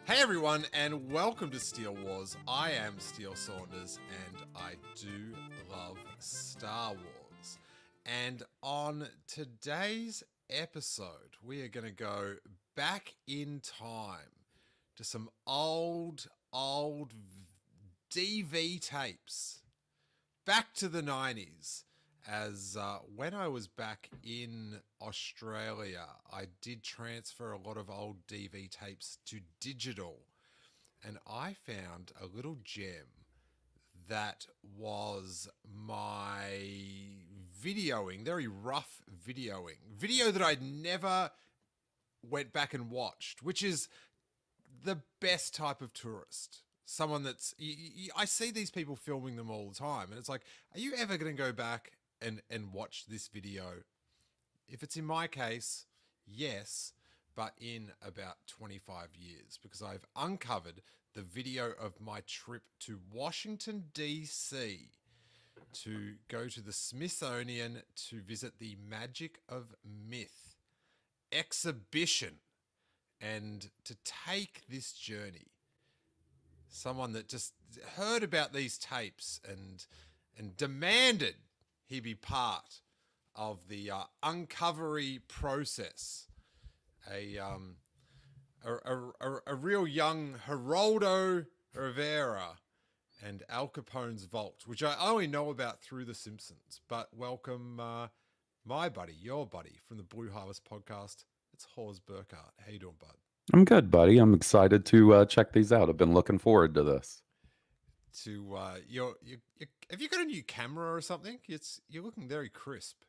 Hey everyone, and welcome to Steele Wars. I am Steele Saunders, and I do love Star Wars. And on today's episode, we are going to go back in time to some old DV tapes. Back to the 90s. As when I was back in Australia, I did transfer a lot of old DV tapes to digital, and I found a little gem that was my videoing, very rough video that I'd never went back and watched, which is the best type of tourist. Someone that's, I see these people filming them all the time, and it's like, are you ever going to go back and watch this video? If it's in my case, yes, but in about 25 years, because I've uncovered the video of my trip to Washington D.C. to go to the Smithsonian to visit the Magic of Myth exhibition and to take this journey. Someone that just heard about these tapes and demanded he be part of the uncovery process. A real young Geraldo Rivera and Al Capone's vault, which I only know about through The Simpsons. But welcome my buddy, your buddy from the Blue Harvest podcast. It's Hawes Burkhart. How you doing, bud? I'm good, buddy. I'm excited to check these out. I've been looking forward to this. Have you got a new camera or something? You're looking very crisp.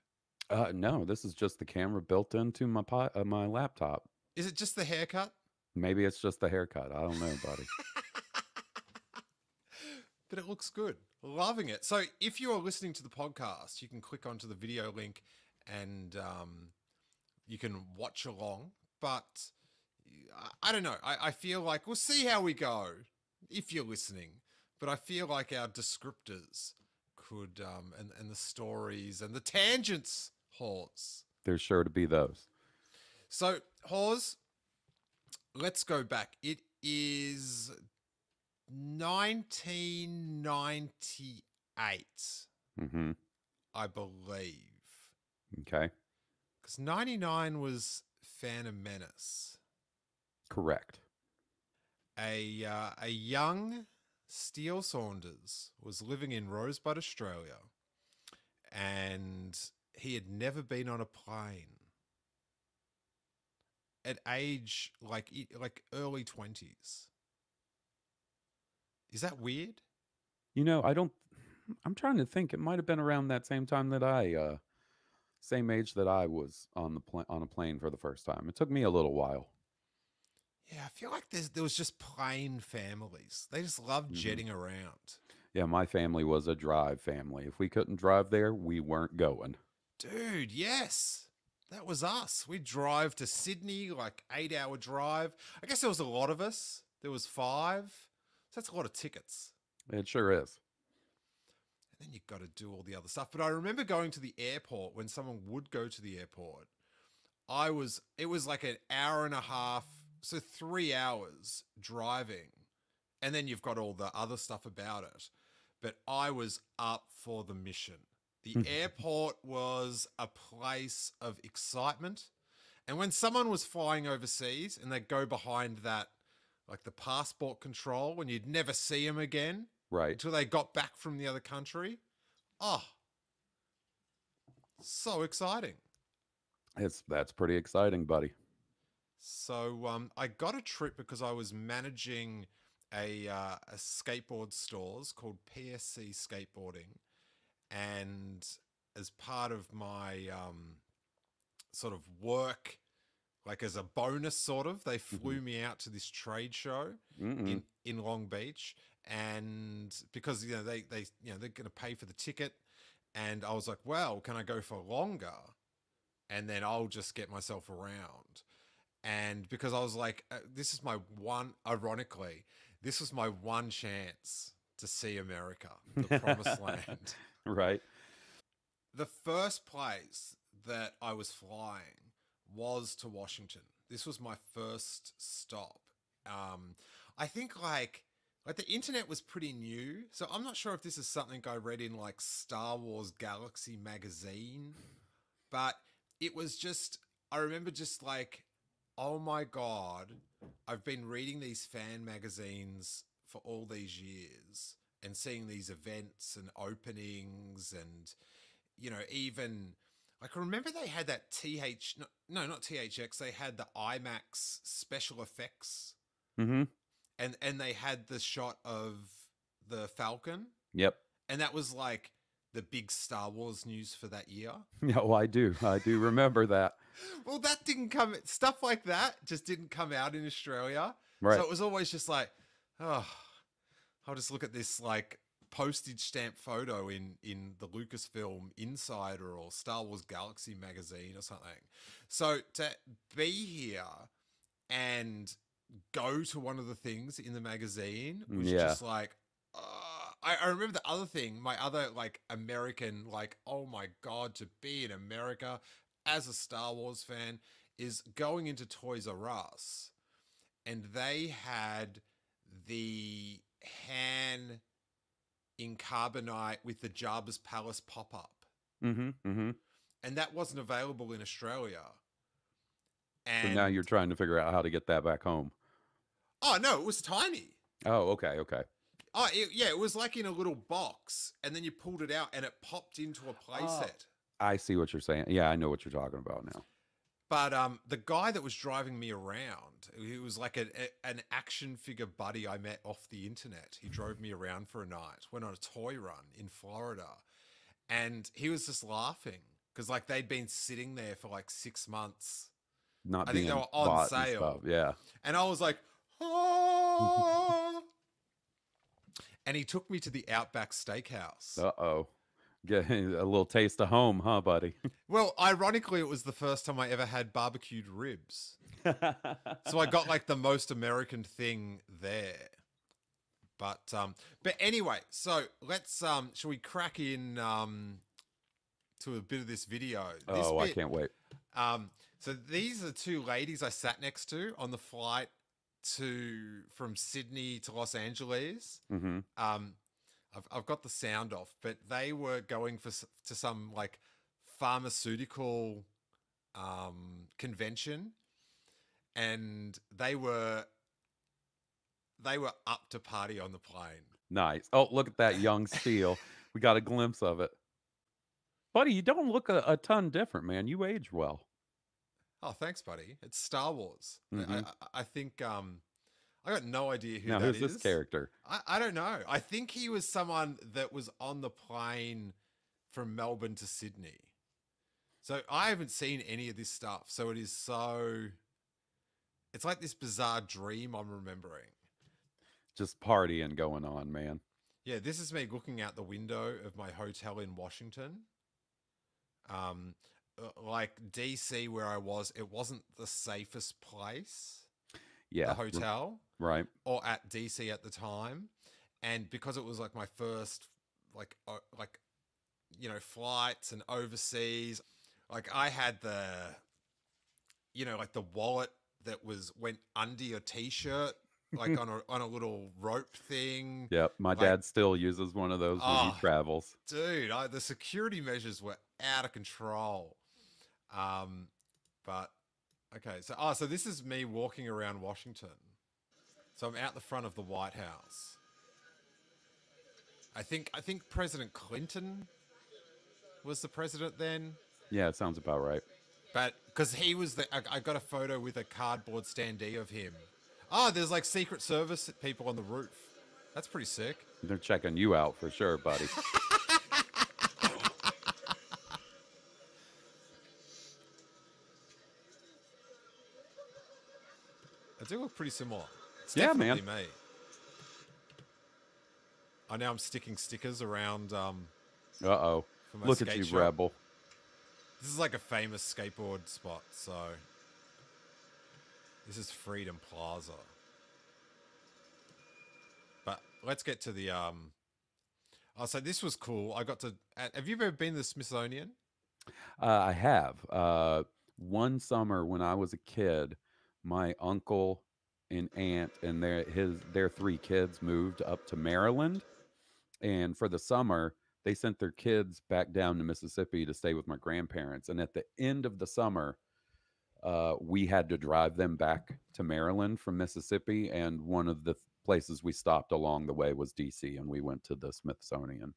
No, this is just the camera built into my laptop. Is it just the haircut? Maybe it's just the haircut. I don't know, buddy. But it looks good. Loving it. So if you are listening to the podcast, you can click onto the video link and you can watch along. But I don't know. I feel like we'll see how we go if you're listening. But I feel like our descriptors could, and the stories and the tangents, Hawes. There's sure to be those. So, Hawes, let's go back. It is 1998, I believe. Okay. Because 99 was Phantom Menace. Correct. A young Steele Saunders was living in Rosebud, Australia, and he had never been on a plane at age like early 20s. Is that weird? You know, I'm trying to think. It might have been around that same time that same age that I was on a plane for the first time. It took me a little while. Yeah, I feel like there was just plain families. They just loved jetting around. Yeah, my family was a drive family. If we couldn't drive there, we weren't going. Dude, yes. That was us. We'd drive to Sydney, like 8-hour drive. I guess there was a lot of us. There was 5. So that's a lot of tickets. It sure is. And then you've got to do all the other stuff. But I remember going to the airport when someone would go to the airport. It was like an hour and a half. So 3 hours driving, and then you've got all the other stuff about it. But I was up for the mission. The airport was a place of excitement. And when someone was flying overseas and they'd go behind that, like the passport control, and you'd never see them again. Right. Until they got back from the other country. Oh, so exciting. That's pretty exciting, buddy. So I got a trip because I was managing a skateboard stores called PSC Skateboarding, and as part of my sort of work, like as a bonus, sort of, they flew me out to this trade show in Long Beach, and because they're going to pay for the ticket, and I was like, well, can I go for longer, and then I'll just get myself around. And because I was like, this was my one chance to see America, the promised land. Right. The first place that I was flying was to Washington. This was my first stop. I think like the internet was pretty new, so I'm not sure if this is something I read in like Star Wars Galaxy magazine, but it was just, I remember just like, oh my God, I've been reading these fan magazines for all these years and seeing these events and openings and, you know, even like I remember they had that not THX, they had the IMAX special effects Mm-hmm. and they had the shot of the Falcon, Yep. and that was like the big Star Wars news for that year. Yeah, well, I do remember that. Well, that didn't come, stuff like that just didn't come out in Australia. Right. So it was always just like, oh, I'll just look at this like postage stamp photo in the Lucasfilm Insider or Star Wars Galaxy magazine or something. So to be here and go to one of the things in the magazine was just like, I remember the other thing, my other like American, like, oh my God, to be in America as a Star Wars fan is going into Toys R Us, and they had the Han in carbonite with the Jabba's Palace pop-up. Mm-hmm. Mm-hmm. And that wasn't available in Australia. So And now you're trying to figure out how to get that back home. oh no, it was tiny. Oh, okay, okay. Oh yeah, it was like in a little box, and then you pulled it out and it popped into a playset. I see what you're saying. Yeah, I know what you're talking about now. But the guy that was driving me around, he was like an action figure buddy I met off the internet. He drove me around for a night, went on a toy run in Florida, and he was just laughing because like they'd been sitting there for like 6 months. Not I being think they were on bought and sale. stuff. Yeah. And I was like, oh. And he took me to the Outback Steakhouse. Uh-oh. Getting a little taste of home, huh, buddy? Well, ironically, it was the first time I ever had barbecued ribs. So I got like the most American thing there. But anyway, so let's shall we crack in to a bit of this video? I can't wait. So these are two ladies I sat next to on the flight from Sydney to Los Angeles. Mm-hmm. I've got the sound off, but they were going to some like pharmaceutical convention, and they were up to party on the plane. Nice. Oh, look at that young Steele. We got a glimpse of it. Buddy, you don't look a ton different, man. You age well. Oh, thanks, buddy. It's Star Wars. Mm-hmm. I think I got no idea who now, that who's is. this character? I don't know. I think he was someone that was on the plane from Melbourne to Sydney. So I haven't seen any of this stuff. So it is it's like this bizarre dream I'm remembering. Just partying going on, man. Yeah, this is me looking out the window of my hotel in Washington. Like DC where I was, it wasn't the safest place. Yeah. The hotel. Right. Or at DC at the time. And because it was like my first like flights and overseas, like I had the like the wallet that went under your t-shirt, like on a little rope thing. Yep. My dad still uses one of those when he travels. Dude, the security measures were out of control. But okay, so this is me walking around Washington. So I'm out the front of the White House. I think President Clinton was the president then. Yeah, it sounds about right. But because he was I got a photo with a cardboard standee of him. Oh, there's like Secret Service people on the roof. That's pretty sick. They're checking you out for sure, buddy. I do look pretty similar. It's yeah, definitely man. Me. I know I'm sticking stickers around. Uh-oh. Look at you, shop. rebel. This is like a famous skateboard spot, so this is Freedom Plaza. But let's get to the so this was cool. I got to. Have you ever been to the Smithsonian? I have. One summer when I was a kid, my uncle an aunt, and their three kids moved up to Maryland, and for the summer they sent their kids back down to Mississippi to stay with my grandparents. And at the end of the summer, we had to drive them back to Maryland from Mississippi, and one of the places we stopped along the way was DC, and we went to the Smithsonian.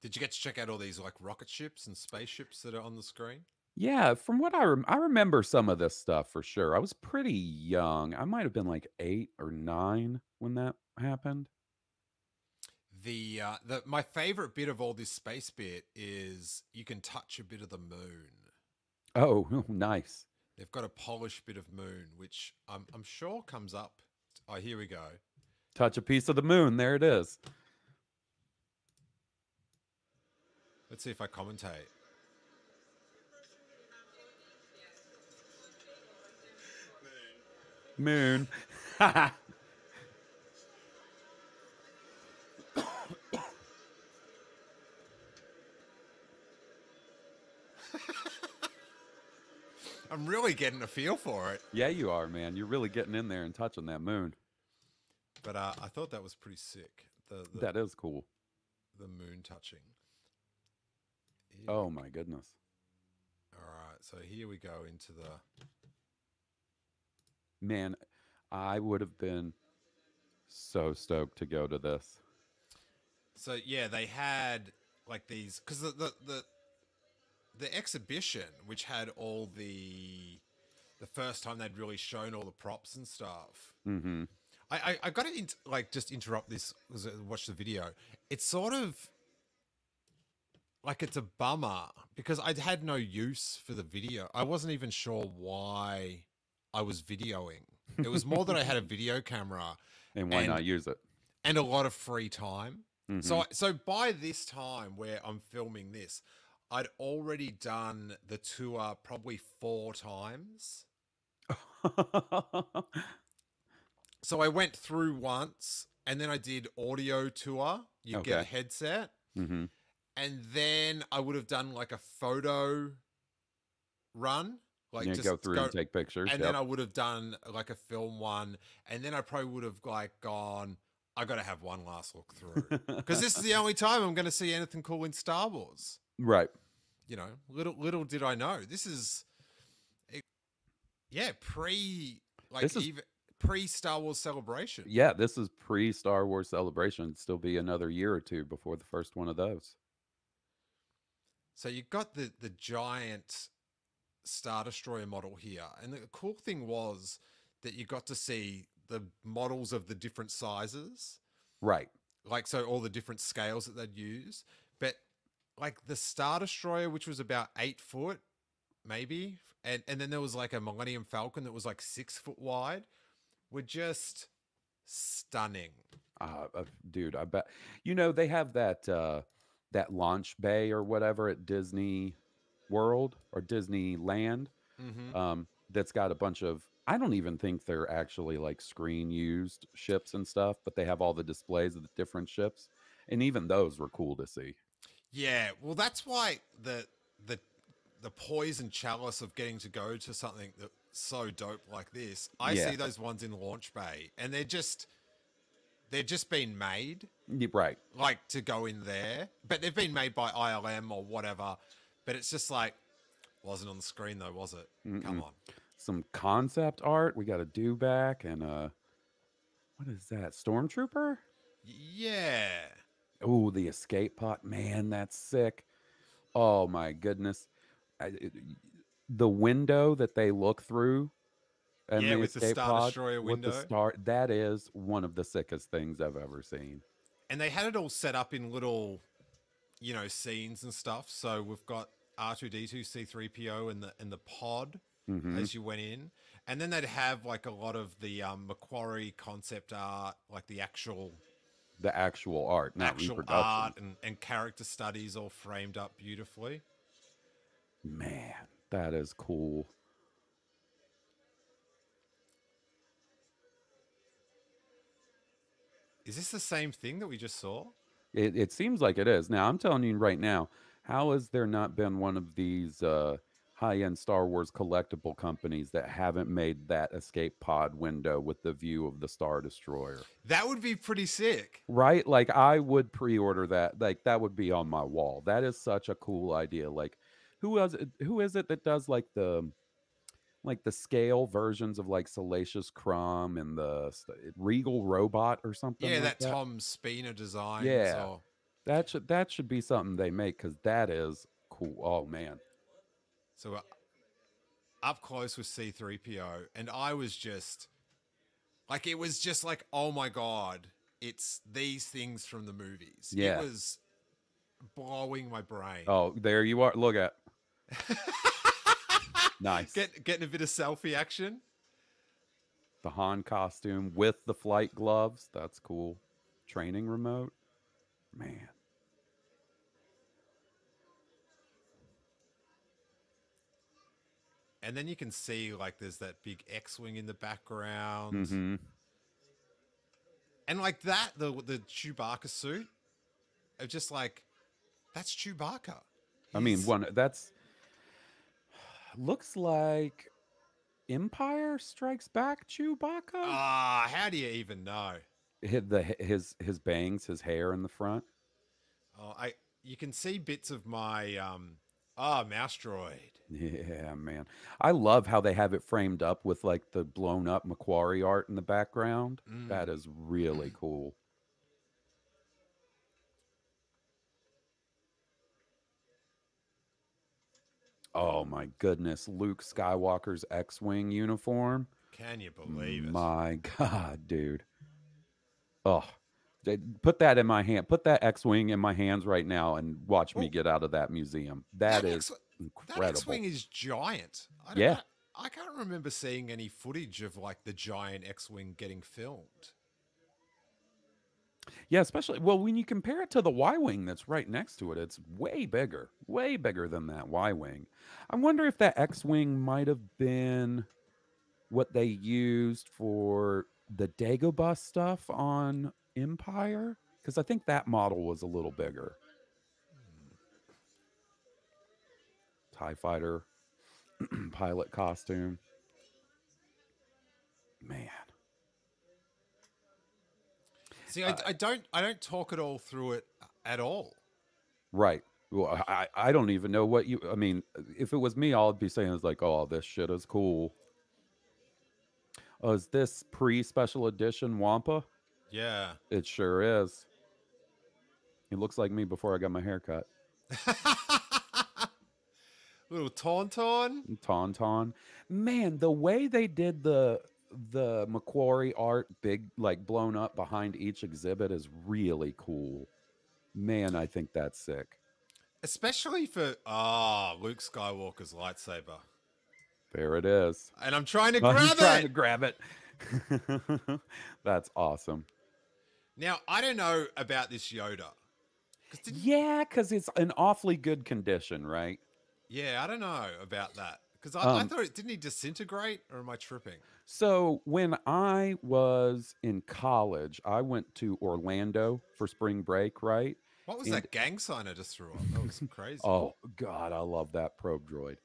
Did you get to check out all these like rocket ships and spaceships that are on the screen? Yeah, from what I remember some of this stuff for sure. I was pretty young. I might have been like 8 or 9 when that happened. The my favorite bit of all this space bit is you can touch a bit of the moon. Oh, nice. They've got a polished bit of moon, which I'm sure comes up. Oh, here we go. Touch a piece of the moon. There it is. Let's see if I commentate. Moon. I'm really getting a feel for it. Yeah, you are, man. You're really getting in there and touching that moon. But I thought that was pretty sick. That is cool. The moon touching. Oh my goodness. All right, so here we go into the... Man, I would have been so stoked to go to this. So yeah, they had like these, because the exhibition, which had all the first time they'd really shown all the props and stuff. Mm-hmm. I got to like just interrupt this because I watched the video. It's sort of like it's a bummer because I'd had no use for the video. I wasn't even sure why I was videoing. It was more that I had a video camera And why not use it? and a lot of free time. Mm-hmm. So by this time where I'm filming this, I'd already done the tour probably 4 times. So I went through once, and then I did audio tour. You get a headset. Mm-hmm. And then I would have done like a photo run. Like just go through and take pictures. And then I would have done like a film one. And then I probably would have like gone, I got to have one last look through. Because this is the only time I'm going to see anything cool in Star Wars. Right. You know, little did I know. This is, pre-Star Wars Celebration. Yeah, this is pre-Star Wars Celebration. It'd still be another year or two before the first one of those. So you got the giant Star Destroyer model here. And the cool thing was that you got to see the models of the different sizes. Right. Like, so all the different scales that they'd use. But like the Star Destroyer, which was about 8 foot, maybe. And then there was like a Millennium Falcon that was like 6 foot wide. Were just stunning. Dude, I bet. You know, they have that launch bay or whatever at Disney World or Disneyland. Mm-hmm. That's got a bunch of, I don't even think they're actually like screen used ships and stuff, but they have all the displays of the different ships. And even those were cool to see. Yeah, well, that's why the poise and chalice of getting to go to something that's so dope like this. I see those ones in Launch Bay, and they're just been made, right? Like to go in there, but they've been made by ILM or whatever. But it's just like wasn't on the screen though, was it? Mm-mm. Come on, some concept art we got to do back, and what is that? Stormtrooper? Yeah. Oh, the escape pod, man, that's sick. Oh my goodness. The window that they look through, and the with escape the Star pod Destroyer window, with the star, that is one of the sickest things I've ever seen. And they had it all set up in little, scenes and stuff. So we've got R2D2, C3PO, and the pod as you went in, and then they'd have like a lot of the Macquarie concept art, like the actual art, not actual reproduction. art and character studies all framed up beautifully. Man, that is cool. Is this the same thing that we just saw? It seems like it is. Now, I'm telling you right now, how has there not been one of these high-end Star Wars collectible companies that haven't made that escape pod window with the view of the Star Destroyer. That would be pretty sick. Right? Like I would pre-order that. Like that would be on my wall. That is such a cool idea. Like who is it that does like the scale versions of like Salacious Crumb and the Regal Robot or something Yeah, like that that? Tom Spina designs Yeah. or That should be something they make cuz that is cool. Oh man. so up close with C3PO, and I was just like, it was just like, oh my god, it's these things from the movies. It Yeah. was blowing my brain. Oh, there you are. Look at. Nice. Getting a bit of selfie action. The Han costume with the flight gloves. That's cool. Training remote. Man. And then you can see like there's that big X-wing in the background, Mhm. and like that the Chewbacca suit, of just like, that's Chewbacca. I mean, He's one that's looks like Empire Strikes Back Chewbacca. how do you even know? His bangs, his hair in the front. Oh, I you can see bits of my mouse droid. Yeah, man. I love how they have it framed up with like the blown up Macquarie art in the background. That is really cool. Oh my goodness, Luke Skywalker's X-Wing uniform. Can you believe it? My God, dude. Oh, put that in my hand. Put that X-Wing in my hands right now and watch me Oh, get out of that museum. That is that X-wing incredible. is giant. Yeah. I can't remember seeing any footage of like the giant X-wing getting filmed. Yeah, especially well when you compare it to the Y-wing that's right next to it, it's way bigger than that Y-wing. I wonder if that X-wing might have been what they used for the Dagobah stuff on Empire, because I think that model was a little bigger. TIE fighter pilot costume. Man. See, I don't talk it all through it at all. Right. Well, I don't even know what you. I mean, if it was me, all I'd be saying is like, "Oh, this shit is cool." Oh, is this pre-special edition Wampa? Yeah. It sure is. He looks like me before I got my hair cut. Little tauntaun. Tauntaun. Man, the way they did the Macquarie art, big like blown up behind each exhibit, is really cool. Man, I think that's sick. Especially for Luke Skywalker's lightsaber. There it is. And I'm trying to Oh, grab he's trying to it. grab it. That's awesome. Now, I don't know about this Yoda. Yeah, because it's an awfully good condition, right? Yeah, I don't know about that. Because I Um, thought didn't he disintegrate, or am I tripping? so when I was in college, I went to Orlando for spring break, right? What was And that gang sign I just threw up? That was crazy. oh God, I love that probe droid.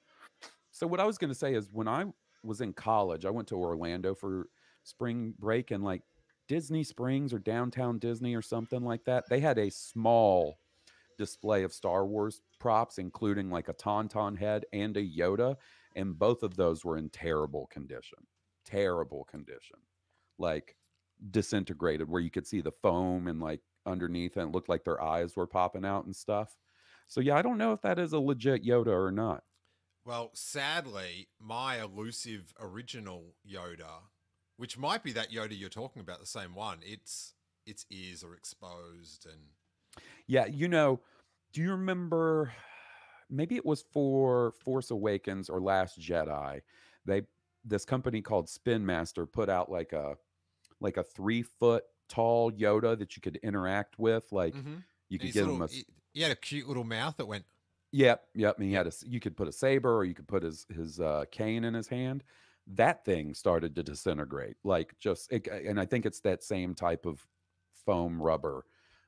So what I was going to say is when I was in college, I went to Orlando for spring break and like Disney Springs or downtown Disney or something like that. They had a small display of Star Wars props, including like a Tauntaun head and a Yoda, and both of those were in terrible condition. Terrible condition. Like disintegrated, where you could see the foam and like underneath, and it looked like their eyes were popping out and stuff. So yeah, I don't know if that is a legit Yoda or not. Well, sadly, my elusive original Yoda, which might be that Yoda you're talking about, the same one, its ears are exposed and Yeah, do you remember maybe it was for Force Awakens or Last Jedi? They this company called Spin Master put out like a 3 foot tall Yoda that you could interact with. Like you could his give him little he had a cute little mouth that went. yep. And he had you could put a saber or you could put his cane in his hand. That thing started to disintegrate, like and I think it's that same type of foam rubber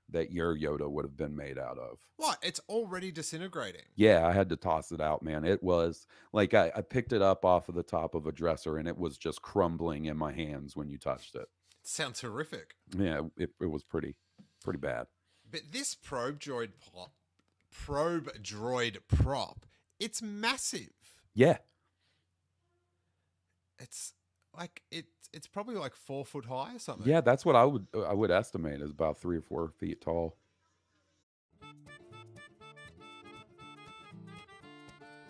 that your Yoda would have been made out of. What? It's already disintegrating. Yeah, I had to toss it out, man. It was like I picked it up off of the top of a dresser and it was just crumbling in my hands when you touched it. Sounds horrific. Yeah, it was pretty bad. But this probe droid prop, it's massive. Yeah. It's like it's probably like 4 foot high or something. Yeah, that's what I would estimate is about 3 or 4 feet tall.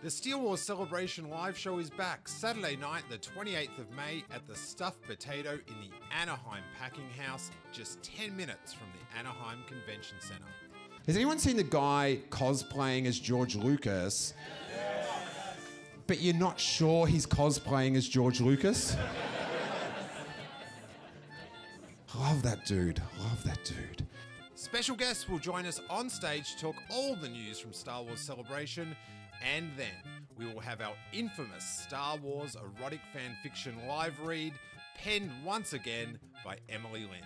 The Steele Wars Celebration live show is back Saturday night, the 28th of May at the Stuffed Potato in the Anaheim Packing House, just 10 minutes from the Anaheim Convention Center. Has anyone seen the guy cosplaying as George Lucas? But you're not sure he's cosplaying as George Lucas? Love that dude. Love that dude. Special guests will join us on stage to talk all the news from Star Wars Celebration, and then we will have our infamous Star Wars erotic fan fiction live read, penned once again by Emily Lind.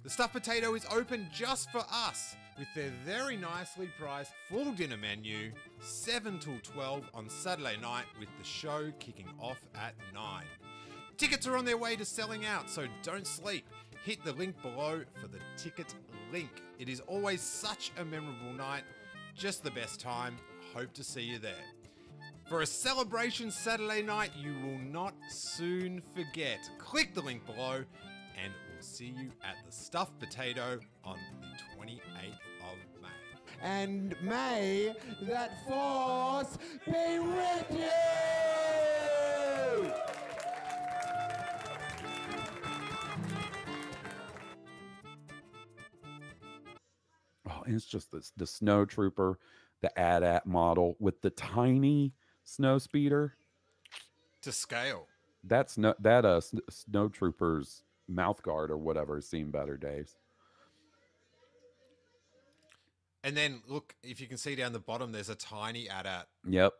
The Stuffed Potato is open just for us, with their very nicely priced full dinner menu, 7 till 12 on Saturday night, with the show kicking off at 9. Tickets are on their way to selling out, so don't sleep. Hit the link below for the ticket link. It is always such a memorable night, just the best time. Hope to see you there. For a celebration Saturday night you will not soon forget, click the link below and we'll see you at the Stuffed Potato on the 28th of May. And may that force be with you! Oh, and it's just the snow trooper, the AT-AT model with the tiny snow speeder. To scale. That's snow trooper's mouth guard or whatever has seen better days. And then look, if you can see down the bottom, there's a tiny AT-AT. Yep.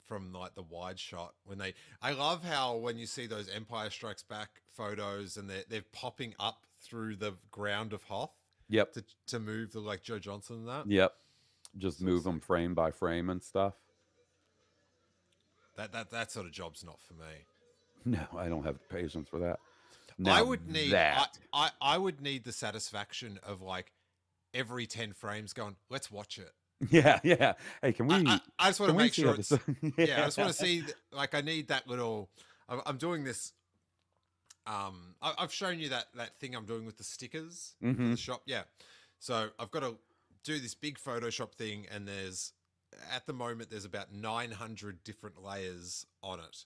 From like the wide shot I love how when you see those Empire Strikes Back photos and they're popping up through the ground of Hoth. Yep. To move the like Joe Johnson and that. Yep. Just move them frame by frame and stuff. That sort of job's not for me. No, I don't have the patience for that. I would need that. I would need the satisfaction of like every 10 frames going, let's watch it. Yeah. Hey, can we? I just want to make sure it's. Yeah, I just want to see. Like, I need that little. I'm doing this. I've shown you that thing I'm doing with the stickers for the shop. Yeah, so I've got to do this big Photoshop thing, and at the moment there's about 900 different layers on it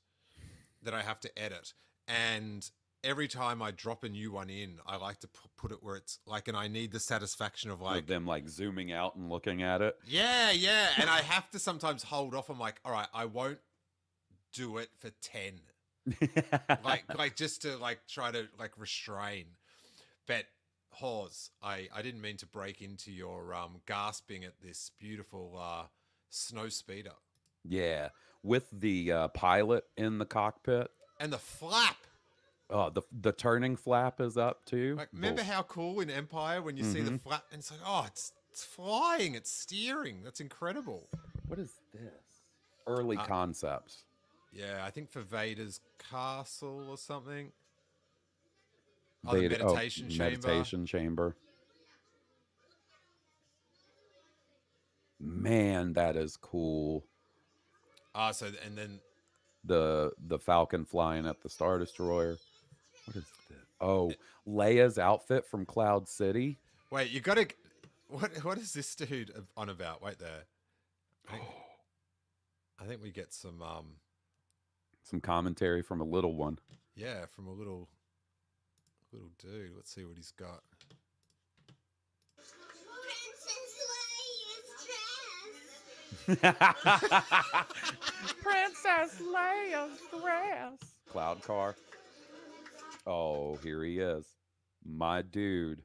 that I have to edit, and every time I drop a new one in, I like to put it where it's like, and I need the satisfaction of like them like zooming out and looking at it. Yeah, and I have to sometimes hold off. I'm like, all right, I won't do it for 10. like just to like try to like restrain. But Hawes, I didn't mean to break into your gasping at this beautiful snow speeder. Yeah, with the pilot in the cockpit and the flap. Oh, the turning flap is up too. Like, remember how cool in Empire when you see the flap and it's like, oh, it's flying, it's steering. That's incredible. What is this? Early concepts. Yeah, I think for Vader's castle or something. The meditation chamber. Meditation chamber. Man, that is cool. So and then the Falcon flying at the Star Destroyer. What is this? Oh, Leia's outfit from Cloud City. Wait, you gotta. What is this dude on about? Wait there. I think we get some commentary from a little one. Yeah, from a little dude. Let's see what he's got. Princess Leia's dress. Cloud car. Oh, here he is. My dude.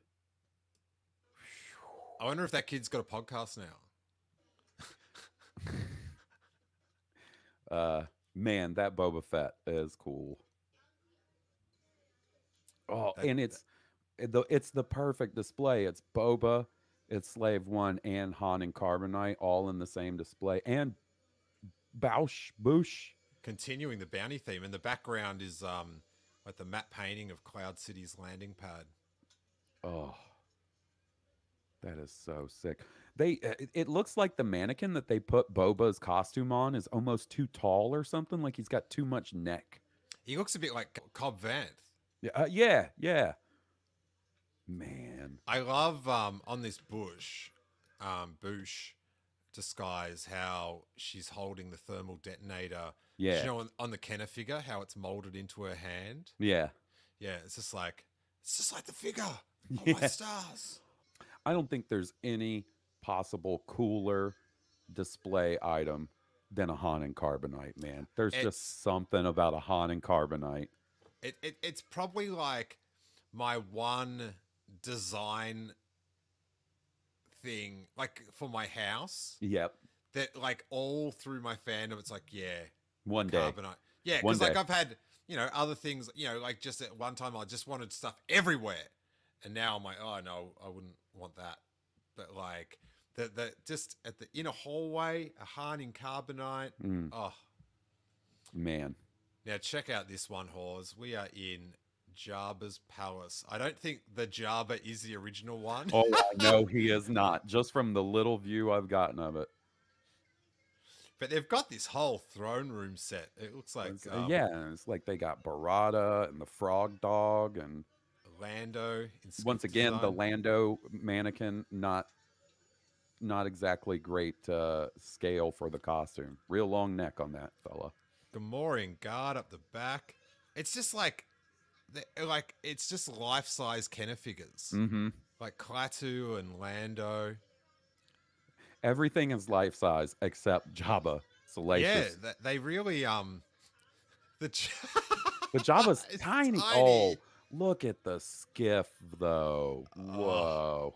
I wonder if that kid's got a podcast now. Man, that Boba Fett is cool. Oh, and it's the perfect display. It's Boba, it's Slave One, and Han and Carbonite all in the same display, and Boosh. Continuing the bounty theme, and the background is like the matte painting of Cloud City's landing pad. Oh, that is so sick. It looks like the mannequin that they put Boba's costume on is almost too tall or something. Like he's got too much neck. He looks a bit like Cobb Vanth. Yeah. Man, I love on this Boosh disguise how she's holding the thermal detonator. Yeah. You know, on the Kenner figure, how it's molded into her hand. Yeah. Yeah, it's just like the figure. Oh Yeah. my stars. I don't think there's any possible cooler display item than a Han and Carbonite, man. There's just something about a Han and Carbonite. It's probably like my one design thing, like for my house. Yep. That like all through my fandom, it's like, yeah, One day. Carbonite. Yeah, One because like day. I've had, other things, like just at one time I just wanted stuff everywhere. And now I'm like, oh no, I wouldn't want that. But like the just at the inner hallway, a Han in Carbonite. Oh. Man. Now check out this one, Hawes. We are in Jabba's palace. I don't think the Jabba is the original one. Oh, I know he is not. Just from the little view I've gotten of it. But they've got this whole throne room set. It looks like it's like they got Barada and the Frog Dog and Lando. Once again, the Lando mannequin, not exactly great scale for the costume. Real long neck on that fella. Gamorrean guard up the back. It's just like it's just life-size Kenner figures. Mm-hmm. Like Klaatu and Lando. Everything is life size except Jabba. Salacious. Yeah, they really But Jabba's tiny. Oh, look at the skiff though. Whoa.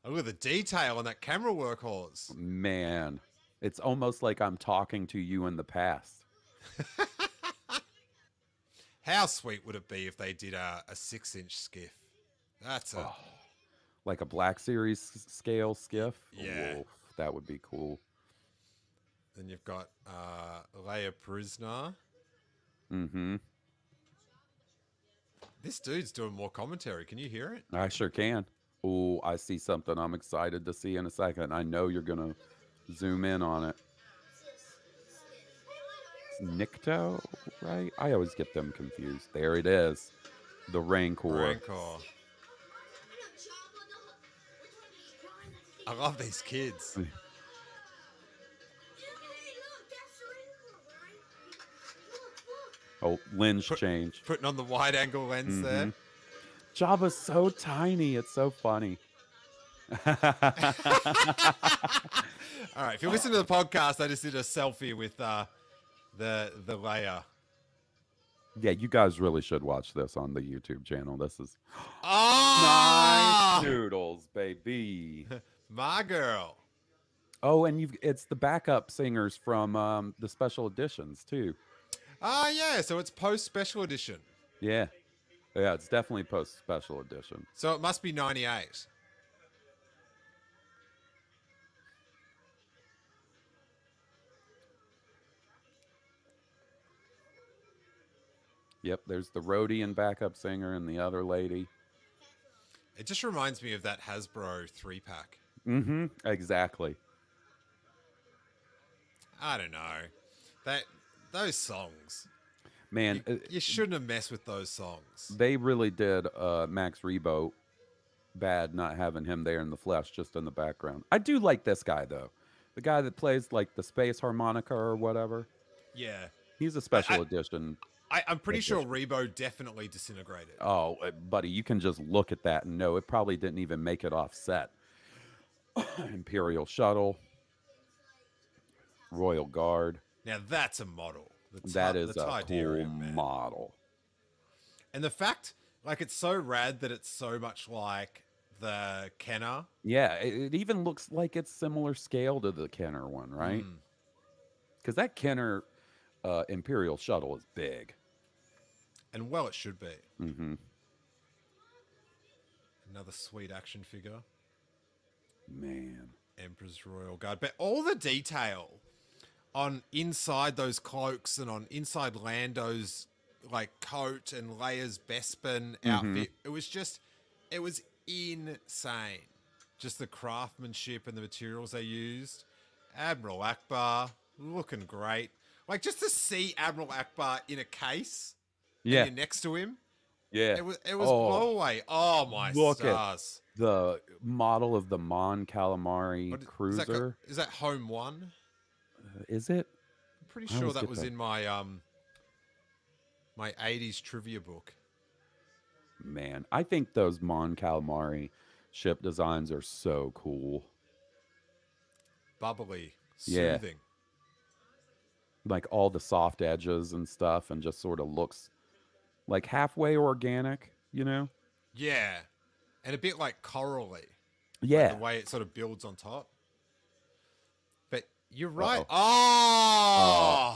Oh, look at the detail on that camera work, Hawes. Man, it's almost like I'm talking to you in the past. How sweet would it be if they did a 6-inch skiff? That's like a Black Series scale skiff. Yeah. Oof, that would be cool. Then you've got Leia Prisoner. Mm-hmm. This dude's doing more commentary. Can you hear it? I sure can. Oh, I see something I'm excited to see in a second. I know you're going to zoom in on it. It's Nikto, right? I always get them confused. There it is. The Rancor. I love these kids. Oh, lens change. Putting on the wide angle lens there. Jabba's so tiny. It's so funny. All right. If you listen to the podcast, I just did a selfie with the Leia. Yeah, you guys really should watch this on the YouTube channel. This is nice noodles, baby. My girl. Oh, and it's the backup singers from the special editions too. Yeah. So it's post special edition. Yeah, it's definitely post special edition. So it must be 98. Yep, there's the roadie and backup singer and the other lady. It just reminds me of that Hasbro 3-pack. Mm-hmm. Exactly. I don't know. Those songs. Man, you shouldn't have messed with those songs. They really did Max Rebo bad not having him there in the flesh, just in the background. I do like this guy, though. The guy that plays, like, the space harmonica or whatever. Yeah. He's a special edition. I'm pretty sure Rebo definitely disintegrated. Oh, buddy, you can just look at that and know it probably didn't even make it off set. Imperial Shuttle. Royal Guard. Now, that's a model. That is a cool model. And the fact, like, it's so rad that it's so much like the Kenner. Yeah, it even looks like it's similar scale to the Kenner one, right? Because that Kenner Imperial Shuttle is big. And well, it should be. Mm-hmm. Another sweet action figure. Man. Emperor's Royal Guard. But all the detail on inside those cloaks and on inside Lando's like coat and Leia's Bespin outfit, it was insane. Just the craftsmanship and the materials they used. Admiral Akbar looking great. Like just to see Admiral Akbar in a case, and you're next to him. Yeah. It was blow away. Oh my stars. At the model of the Mon Calamari cruiser. Is that Home One? Is it? I'm pretty sure that was in my my 80s trivia book. Man, I think those Mon Calamari ship designs are so cool. Bubbly, soothing. Like all the soft edges and stuff, and just sort of looks like halfway organic, you know? Yeah. And a bit like corally. Yeah. Like the way it sort of builds on top. But you're right.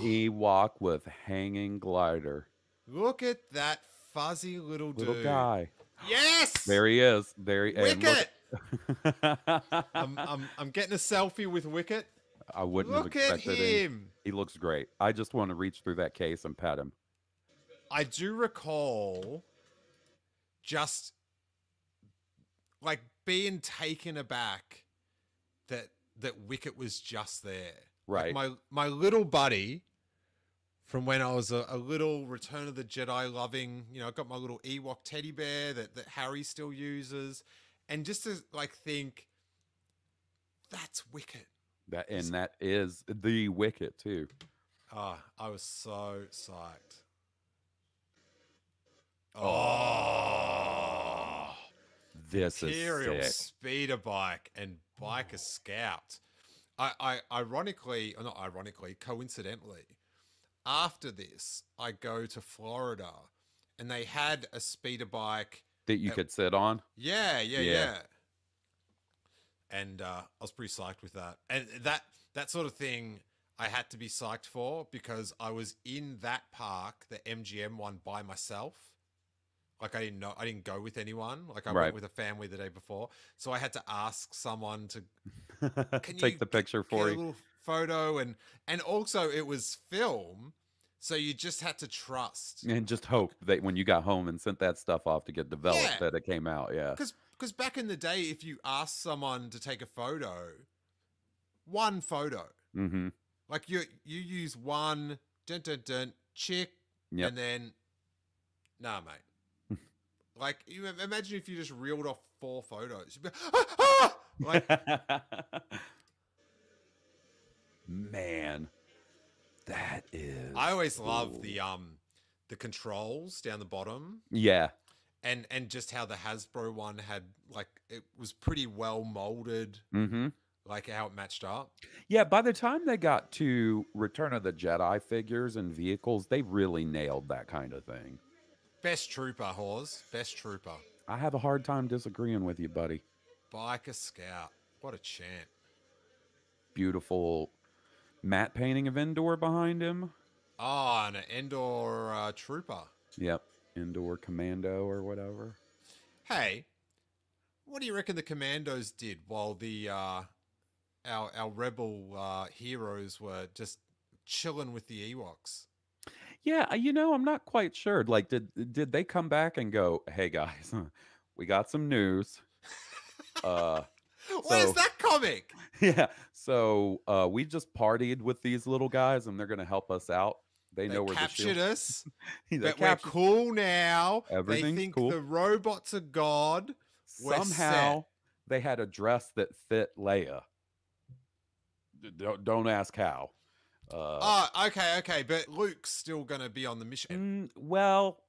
Ewok with hanging glider. Look at that fuzzy little dude. Little guy. Yes! There he is. Wicket! I'm getting a selfie with Wicket. I wouldn't have expected him. He looks great. I just want to reach through that case and pet him. I do recall just like being taken aback that Wicket was just there. Right. Like my little buddy from when I was a little Return of the Jedi loving, you know, I got my little Ewok teddy bear that Harry still uses. And just to like think, that's Wicket. That is the Wicket too. I was so psyched. Oh, this Imperial is sick. Speeder Bike and Biker Scout. I coincidentally, after this, I go to Florida, and they had a speeder bike that you could sit on. Yeah. And I was pretty psyched with that, and that sort of thing I had to be psyched for because I was in that park, the MGM one, by myself. Like I didn't go with anyone. Like I went with a family the day before, so I had to ask someone to take the picture for you, a little photo, and also it was film, so you just had to trust and just hope that when you got home and sent that stuff off to get developed, that it came out. Yeah, because back in the day, if you asked someone to take a photo, one photo, like you use one chick, and then nah, mate. Like, you imagine if you just reeled off 4 photos. You'd be, like, man, that is. I always love the controls down the bottom. Yeah, and just how the Hasbro one had, like, it was pretty well molded. Like how it matched up. Yeah, by the time they got to Return of the Jedi figures and vehicles, they really nailed that kind of thing. Best trooper, Hawes. Best trooper. I have a hard time disagreeing with you, buddy. Biker Scout. What a champ. Beautiful matte painting of Endor behind him. Oh, and an Endor trooper. Yep. Endor Commando or whatever. Hey, what do you reckon the Commandos did while the our rebel heroes were just chilling with the Ewoks? Yeah, you know, I'm not quite sure. Like, did they come back and go, "Hey guys, we got some news"? Where's that comic? Yeah, so we just partied with these little guys, and they're going to help us out. They know where captured the us. But we're cool now. Everything's they think cool. The robots are God. Somehow they had a dress that fit Leia. Don't ask how. Okay. But Luke's still going to be on the mission. Well,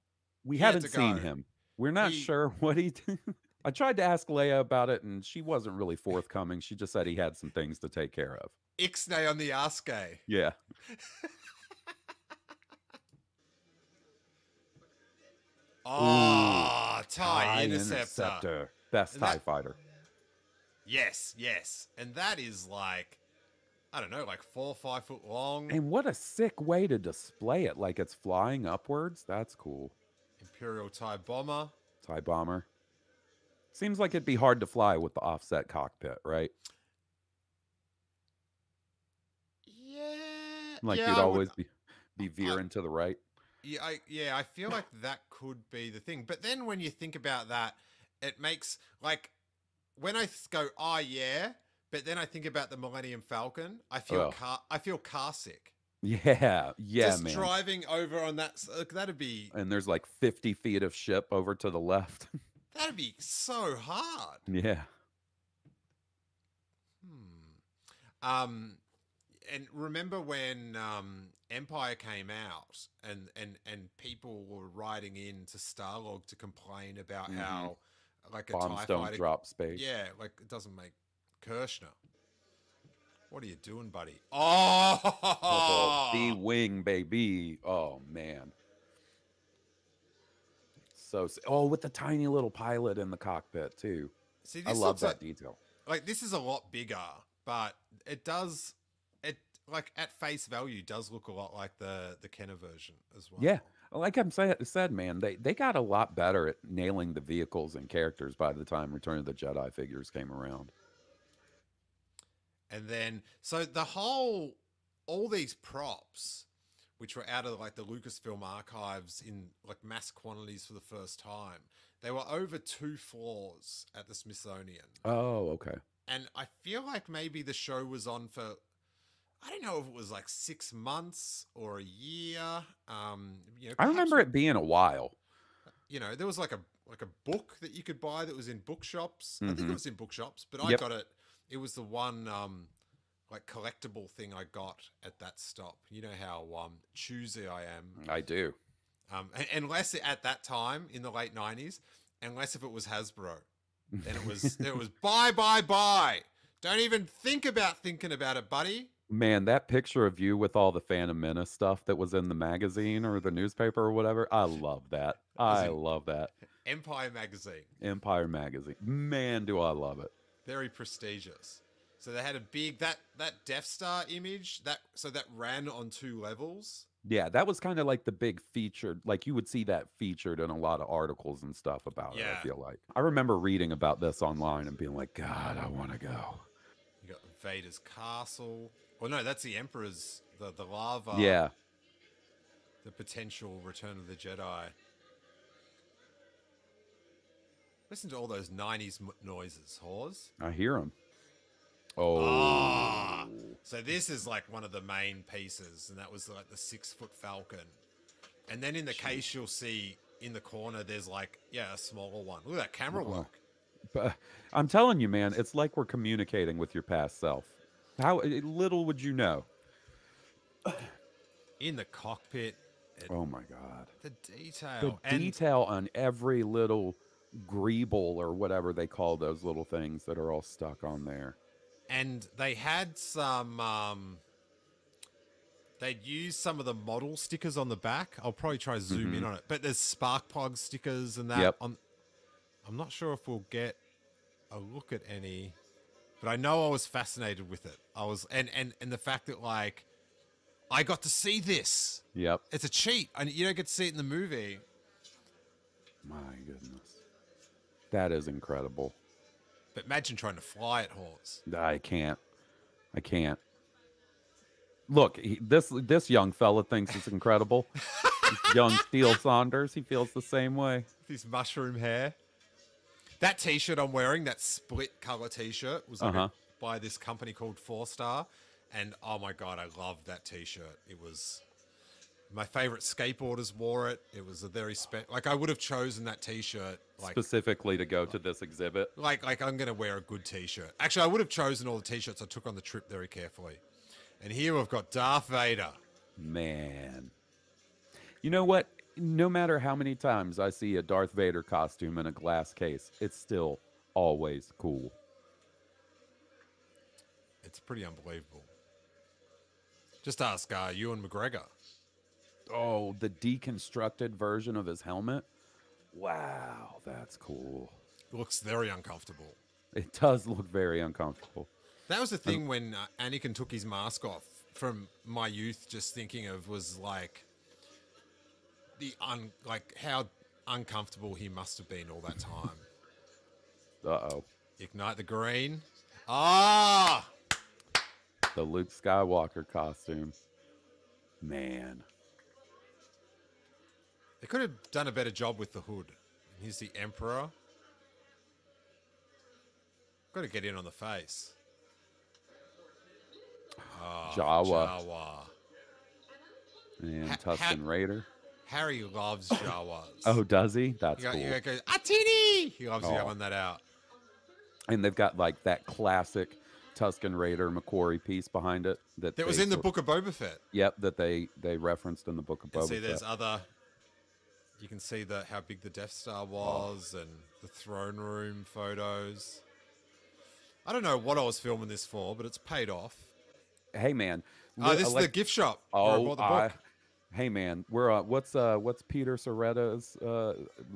we haven't seen him. We're not sure what he did. I tried to ask Leia about it, and she wasn't really forthcoming. She just said he had some things to take care of. Ixnay on the Aske. Yeah. TIE Interceptor. Best TIE fighter. Yes. And that is like, I don't know, like 4 or 5 foot long. And what a sick way to display it. Like it's flying upwards. That's cool. Imperial TIE Bomber. TIE Bomber. Seems like it'd be hard to fly with the offset cockpit, right? Yeah, Like yeah, you'd I would. always be I, veering to the right. yeah, I feel like that could be the thing. But then when you think about that, it makes like when go, oh yeah, but then I think about the Millennium Falcon, Oh, I feel car sick. yeah, Just man. driving over on that, that'd be And there's like 50 feet of ship over to the left. so hard. Yeah. Hmm. And remember when Empire came out and people were writing in to Starlog to complain about how like a Bombs TIE don't fighter, drop space. yeah, like it doesn't make Kirshner. What are you doing, buddy? Oh, the Oh, wing, baby. Oh, man. Oh, with the tiny little pilot in the cockpit, too. see, I this love looks that detail. like this is a lot bigger, but it like at face value does look a lot like the Kenner version as well. Yeah. Like said, man, they got a lot better at nailing the vehicles and characters by the time Return of the Jedi figures came around. And then, so all these props, which were out of like the Lucasfilm archives in like mass quantities for the first time, they were over 2 floors at the Smithsonian. Oh, okay. And I feel like maybe the show was on for, I don't know if it was like 6 months or a year. I remember it being a while. There was like a book that you could buy that was in bookshops. I think it was in bookshops, but I Yep. got it. It was the one like collectible thing I got at that stop. You know how choosy I am. I do. Unless at that time in the late 90s, unless if it was Hasbro, then it was buy. Don't even think about thinking about it, buddy. Man, that picture of you with all the Phantom Menace stuff that was in the magazine or the newspaper or whatever, I love that. I love that. Empire magazine. Empire magazine. Man, do I love it. Very prestigious. So they had a big that Death Star image that ran on 2 levels. Yeah, that was kind of like the big featured, like you would see that featured in a lot of articles and stuff about it, I feel like. I remember reading about this online and being like, God, I want to go. You got Vader's castle. Well, no, that's the Emperor's, the lava. Yeah. The potential Return of the Jedi. Listen to all those 90s noises, Hawes. I hear them. Oh. Ah, so this is like one of the main pieces, and that was like the 6-foot Falcon. And then in the case, you'll see in the corner, there's like, a smaller one. Look at that camera work. But I'm telling you, man, it's like we're communicating with your past self. How little would you know? In the cockpit. Oh my God. The detail. The detail on every little greeble or whatever they call those little things that are all stuck on there. And they had some, they'd used some of the model stickers on the back. I'll probably try to zoom in on it. But there's spark plug stickers and that. Yep. I'm not sure if we'll get a look at any, but I know I was fascinated with it. I was, and the fact that like, I got to see this. Yep. It's a cheat. And you don't get to see it in the movie. My goodness. That is incredible. But imagine trying to fly it, Hawes. I can't. Look, this young fella thinks it's incredible. Young Steele Saunders, he feels the same way. His mushroom hair. That T-shirt I'm wearing, that split color T-shirt, was like by this company called 4-Star, and oh my God, I loved that T-shirt. It was my favorite skateboarders wore it. It was a very like I would have chosen that T-shirt like specifically to go to this exhibit. Like I'm gonna wear a good T-shirt. Actually, I would have chosen all the T-shirts I took on the trip very carefully. And here we've got Darth Vader. Man, you know what? No matter how many times I see a Darth Vader costume in a glass case, it's still always cool. It's pretty unbelievable. Just ask Ewan McGregor. Oh, the deconstructed version of his helmet? Wow, that's cool. It looks very uncomfortable. It does look very uncomfortable. That was the thing when Anakin took his mask off. From my youth, just thinking of was like how uncomfortable he must have been all that time. Uh-oh. Ignite the green. Ah! The Luke Skywalker costume. Man. They could have done a better job with the hood. And here's the Emperor. Got to get in on the face. Oh, Jawa. Jawa. And Tusken Raider. Harry loves Jawas. Oh, does he? That's cool. He goes, Atini! He loves yelling that out. And they've got like that classic Tusken Raider Macquarie piece behind it. That was in the Book of Boba Fett. Yep, that they referenced in the Book of Boba Fett. See, there's other... You can see how big the Death Star was and the throne room photos. I don't know what I was filming this for, but it's paid off. Hey, man. This is the gift shop where I bought the book. Hey, man. We're what's Peter Soretta's?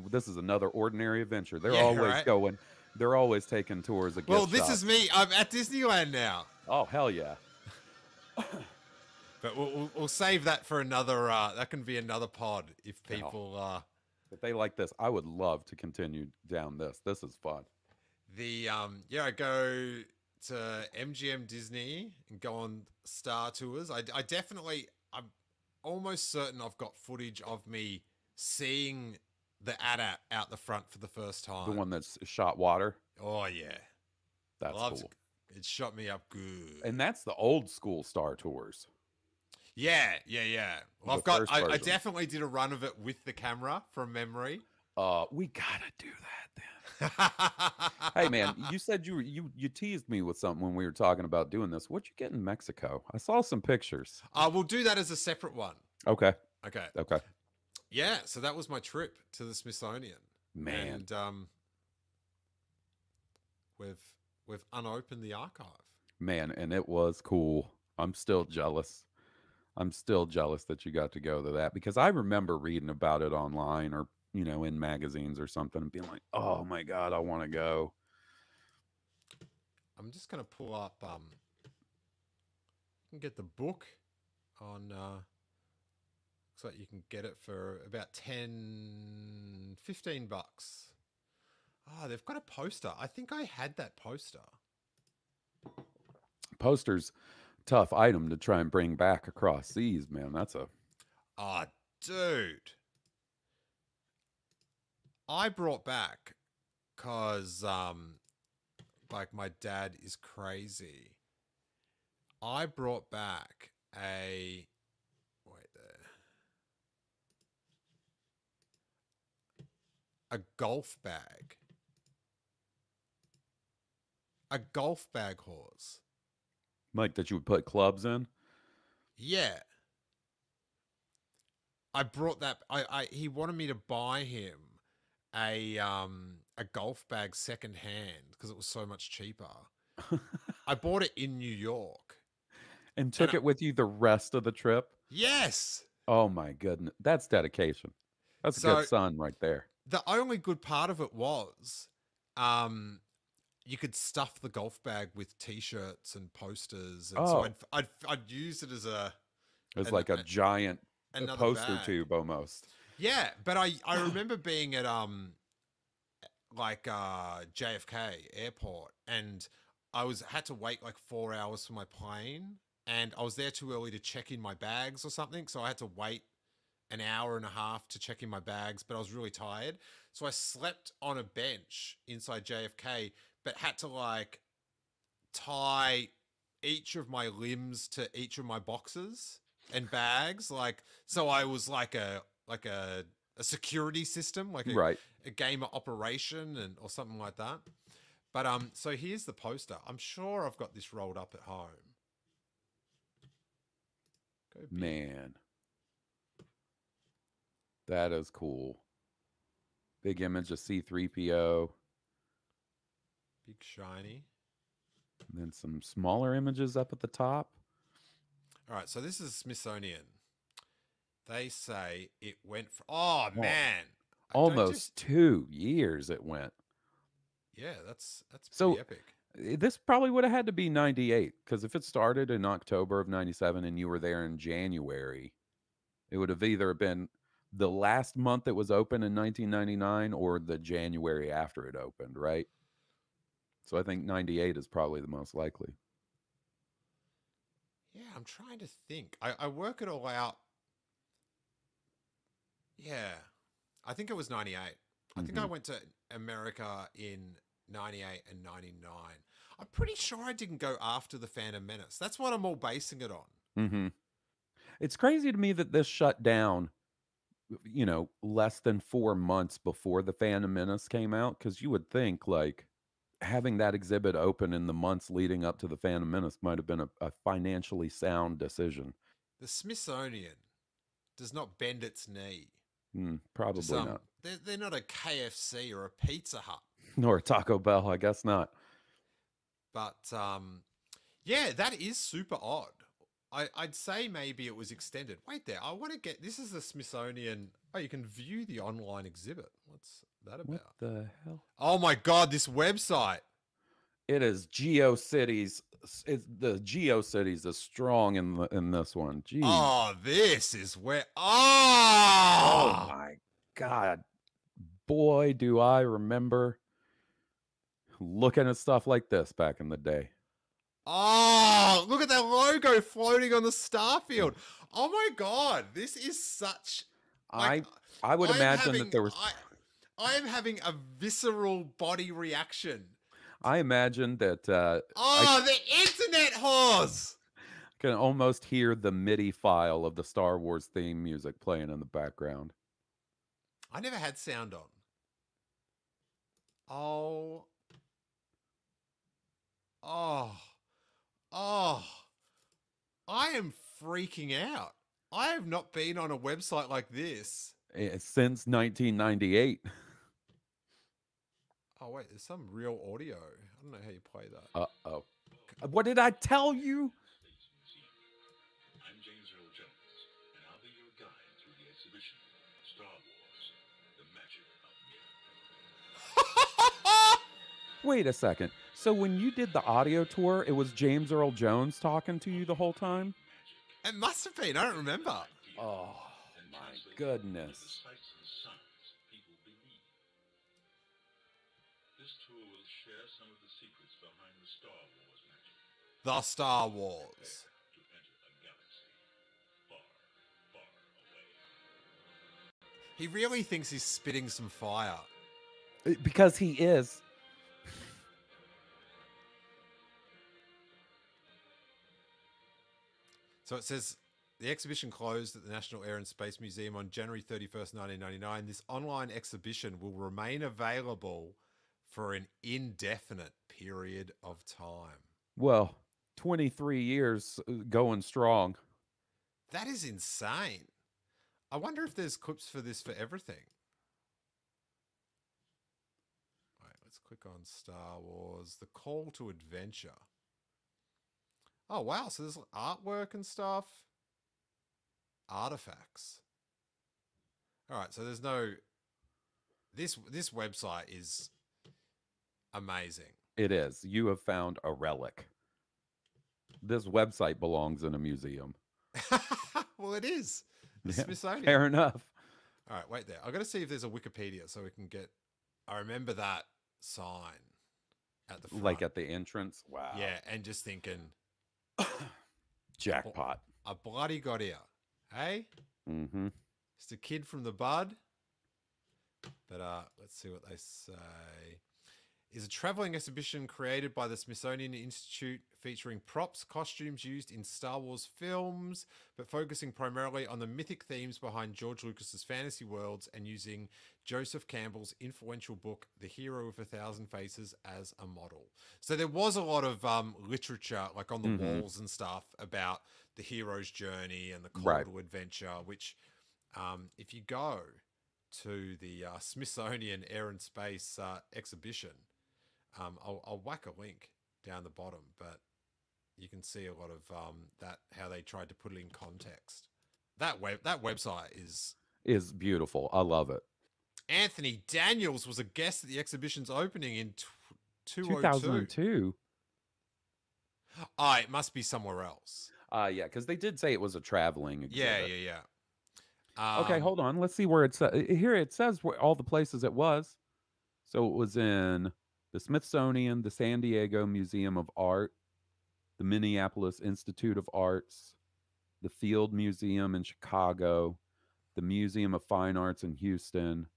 This is another ordinary adventure. They're always going. They're always taking tours of gift shops. Well, this is me. I'm at Disneyland now. Oh, hell yeah. But we'll save that for another. That can be another pod if people. If they like this, I would love to continue down this. This is fun. I go to MGM Disney and go on Star Tours. I'm almost certain I've got footage of me seeing the AT-AT out the front for the first time. The one that's shot water. Oh yeah, that's cool. It shot me up good. And that's the old school Star Tours. Yeah. Well, I definitely did a run of it with the camera from memory. We gotta do that then. Hey man, you said you teased me with something when we were talking about doing this. What'd you get in Mexico? I saw some pictures. We'll do that as a separate one. Okay. Yeah, so that was my trip to the Smithsonian. Man. And we've unopened the archive. Man, and it was cool. I'm still jealous that you got to go to that, because I remember reading about it online or in magazines or something and being like, oh my God, I want to go. I'm just going to pull up, you can get the book on, looks like you can get it for about $15. Oh, they've got a poster. I think I had that poster. Poster's tough item to try and bring back across seas, man. That's a... Oh, dude. I brought back, because, my dad is crazy. I brought back a golf bag. A golf bag horse. Like that you would put clubs in? Yeah. I brought that. He wanted me to buy him a golf bag secondhand because it was so much cheaper. I bought it in New York. And took it with you the rest of the trip? Yes. Oh my goodness. That's dedication. That's a good son right there. The only good part of it was you could stuff the golf bag with t-shirts and posters. And so I'd use it as a giant poster bag. tube almost. Yeah, but I remember being at JFK airport, and I had to wait like 4 hours for my plane, and I was there too early to check in my bags or something, so I had to wait an hour and a half to check in my bags, but I was really tired. So I slept on a bench inside JFK, but had to tie each of my limbs to each of my boxes and bags. So I was like a security system, a game of operation or something like that. But so here's the poster. I'm sure I've got this rolled up at home. Man. That is cool. Big image of C-3PO. Big shiny. And then some smaller images up at the top. All right, so this is Smithsonian. They say it went for... Oh, man. Almost 2 years it went. Yeah, that's pretty epic. This probably would have had to be 98, because if it started in October of 97 and you were there in January, it would have either been the last month it was open in 1999 or the January after it opened, right? So I think 98 is probably the most likely. Yeah, I'm trying to think. I work it all out. Yeah, I think it was 98. I think I went to America in 98 and 99. I'm pretty sure I didn't go after the Phantom Menace. That's what I'm all basing it on. Mm-hmm. It's crazy to me that this shut down, less than 4 months before the Phantom Menace came out, because you would think like having that exhibit open in the months leading up to the Phantom Menace might have been a financially sound decision. The Smithsonian does not bend its knee. Probably not. They're not a KFC or a Pizza Hut. Nor a Taco Bell, I guess not. But yeah, that is super odd. I'd say maybe it was extended. Wait there. I want to get... This is the Smithsonian... Oh, you can view the online exhibit. What's that about? What the hell? Oh my God, this website. It is GeoCities. The GeoCities is strong in this one. Jeez. Oh, this is where... Oh Oh! my God. Boy, do I remember looking at stuff like this back in the day. Oh, look at that logo floating on the starfield. Oh my God, this is such... Like, I would imagine that there was... I am having a visceral body reaction. I imagine that... the internet Hawes! Can almost hear the MIDI file of the Star Wars theme music playing in the background. I never had sound on. Oh. I am freaking out. I have not been on a website like this Since 1998. Oh, wait, there's some real audio. I don't know how you play that. Uh-oh. What did I tell you? I'm James Earl Jones, and I'll be your guide through the exhibition, Star Wars, The Magic of Yoda. Wait a second. So when you did the audio tour, it was James Earl Jones talking to you the whole time? It must have been. I don't remember. Oh, my goodness. Sights and sounds people believe. This tour will share some of the secrets behind the Star Wars magic. The Star Wars. To enter a galaxy far, far away. He really thinks he's spitting some fire. Because he is. So it says, the exhibition closed at the National Air and Space Museum on January 31st, 1999. This online exhibition will remain available for an indefinite period of time. Well, 23 years going strong. That is insane. I wonder if there's clips for this for everything. All right, let's click on Star Wars. The Call to Adventure. Oh, wow. So there's artwork and stuff. Artifacts. All right. So there's no... This website is amazing. It is. You have found a relic. This website belongs in a museum. Well, it is. The Smithsonian. Fair enough. All right, wait there. I've got to see if there's a Wikipedia so we can get... I remember that sign at the front. Like at the entrance? Wow. Yeah, and just thinking... Jackpot. A bloody got here. Hey? Mm-hmm. Just a kid from the bud. But let's see what they say. Is a traveling exhibition created by the Smithsonian Institute featuring props, costumes used in Star Wars films, but focusing primarily on the mythic themes behind George Lucas's fantasy worlds and using Joseph Campbell's influential book, The Hero of a Thousand Faces, as a model. So there was a lot of literature, like on the walls and stuff, about the hero's journey and the call to adventure, which if you go to the Smithsonian Air and Space exhibition, I'll whack a link down the bottom, but you can see a lot of that, how they tried to put it in context. That website is beautiful. I love it. Anthony Daniels was a guest at the exhibition's opening in 2002. Oh, it must be somewhere else. Yeah, because they did say it was a traveling exhibit. Yeah. Okay, hold on. Let's see where it's here. It says where all the places it was. So it was in the Smithsonian, the San Diego Museum of Art, the Minneapolis Institute of Arts, the Field Museum in Chicago, the Museum of Fine Arts in Houston,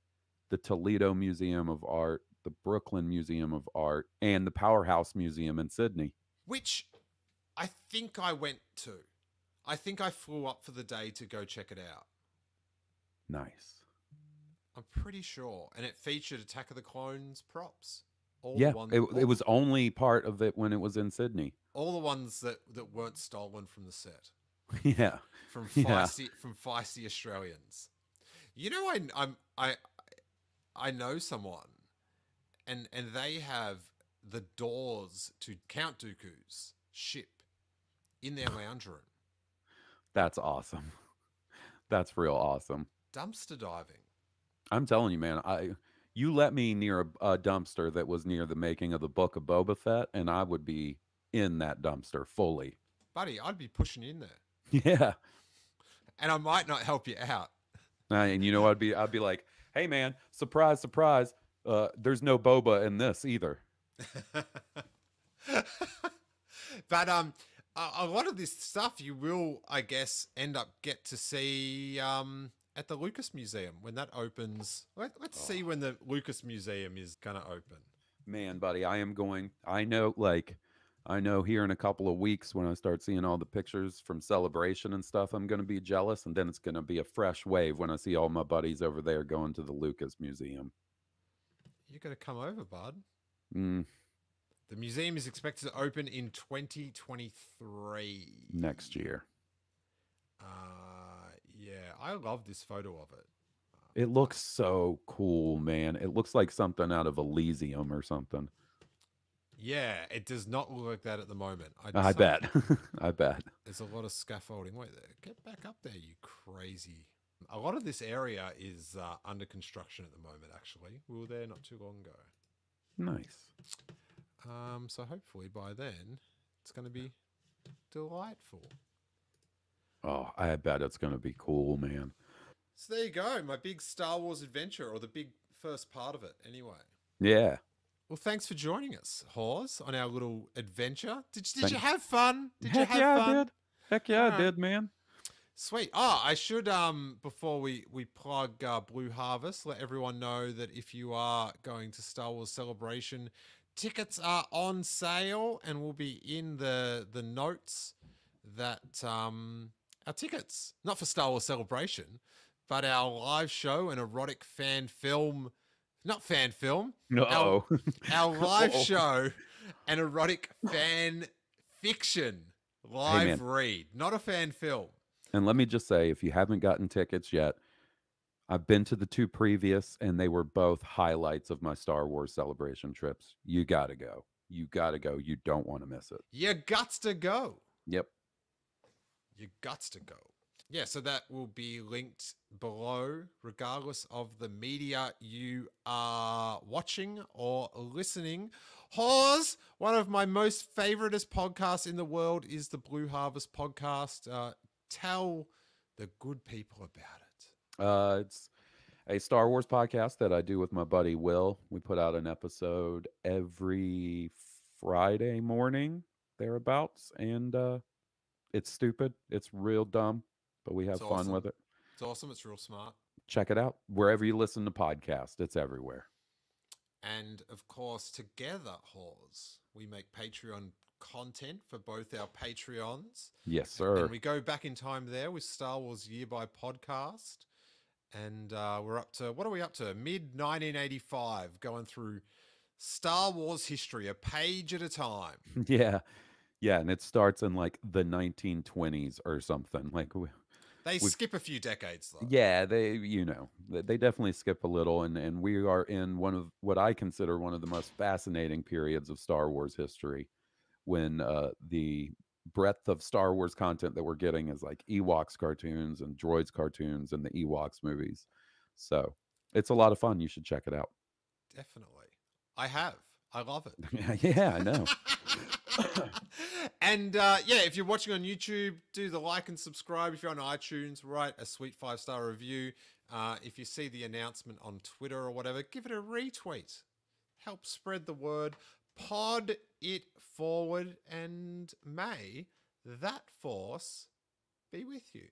the Toledo Museum of Art, the Brooklyn Museum of Art, and the Powerhouse Museum in Sydney. Which I think I went to. I think I flew up for the day to go check it out. Nice. I'm pretty sure. And it featured Attack of the Clones props. Yeah, it was only part of it when it was in Sydney. All the ones that weren't stolen from the set. Yeah. From Yeah. feisty Australians. You know, I know someone, and they have the doors to Count Dooku's ship in their lounge room. That's awesome. That's real awesome. Dumpster diving. I'm telling you, man, you let me near a dumpster that was near the making of the Book of Boba Fett, and I would be in that dumpster fully. Buddy, I'd be pushing in there. Yeah. And I might not help you out. And you know, I'd be like, hey man, surprise, surprise. There's no boba in this either. But a lot of this stuff you will, I guess, get to see at the Lucas Museum when that opens. Let's see when the Lucas Museum is gonna open. Man, buddy, I know here in a couple of weeks when I start seeing all the pictures from Celebration and stuff, I'm going to be jealous. And then it's going to be a fresh wave when I see all my buddies over there going to the Lucas Museum. You got to come over, bud. Mm. The museum is expected to open in 2023. Next year. Yeah, I love this photo of it. It looks so cool, man. It looks like something out of Elysium or something. Yeah, it does not look like that at the moment. I bet. I bet. There's a lot of scaffolding. Wait, get back up there, you crazy. A lot of this area is under construction at the moment, actually. We were there not too long ago. Nice. So hopefully by then, it's going to be delightful. Oh, I bet it's going to be cool, man. So there you go, my big Star Wars adventure, or the big first part of it, anyway. Yeah. Well, thanks for joining us, Hawes, on our little adventure. Did you have fun? Heck yeah, I did. Heck yeah, I did, man. Sweet. Oh, I should, before we plug Blue Harvest, let everyone know that if you are going to Star Wars Celebration, tickets are on sale and will be in the notes that our tickets, not for Star Wars Celebration, but our live show and erotic fan film. Not fan film. No. Our live show and erotic fan fiction live read, not a fan film. And let me just say, if you haven't gotten tickets yet, I've been to the two previous, and they were both highlights of my Star Wars Celebration trips. You got to go. You got to go. You don't want to miss it. You guts to go. Yep. You guts to go. Yeah, so that will be linked below, regardless of the media you are watching or listening. Hawes, one of my most favoritist podcasts in the world is the Blue Harvest podcast. Tell the good people about it. It's a Star Wars podcast that I do with my buddy Will. We put out an episode every Friday morning, thereabouts, and it's stupid. It's real dumb. But we have fun with it. It's awesome. It's real smart. Check it out. Wherever you listen to podcasts, it's everywhere. And of course, together, Hawes, we make Patreon content for both our Patreons. Yes, sir. And we go back in time there with Star Wars Year by Podcast. And we're up to, what are we up to? Mid-1985, going through Star Wars history, a page at a time. Yeah. Yeah, and it starts in like the 1920s or something. Like They skip a few decades, though. Yeah, they definitely skip a little, and we are in one of what I consider one of the most fascinating periods of Star Wars history, when the breadth of Star Wars content that we're getting is like Ewoks cartoons and Droids cartoons and the Ewoks movies. So it's a lot of fun. You should check it out. Definitely. I have. I love it. Yeah, I know. And if you're watching on YouTube, do the like and subscribe. If you're on iTunes, write a sweet 5-star review. If you see the announcement on Twitter or whatever, give it a retweet. help spread the word, pod it forward, and may that force be with you.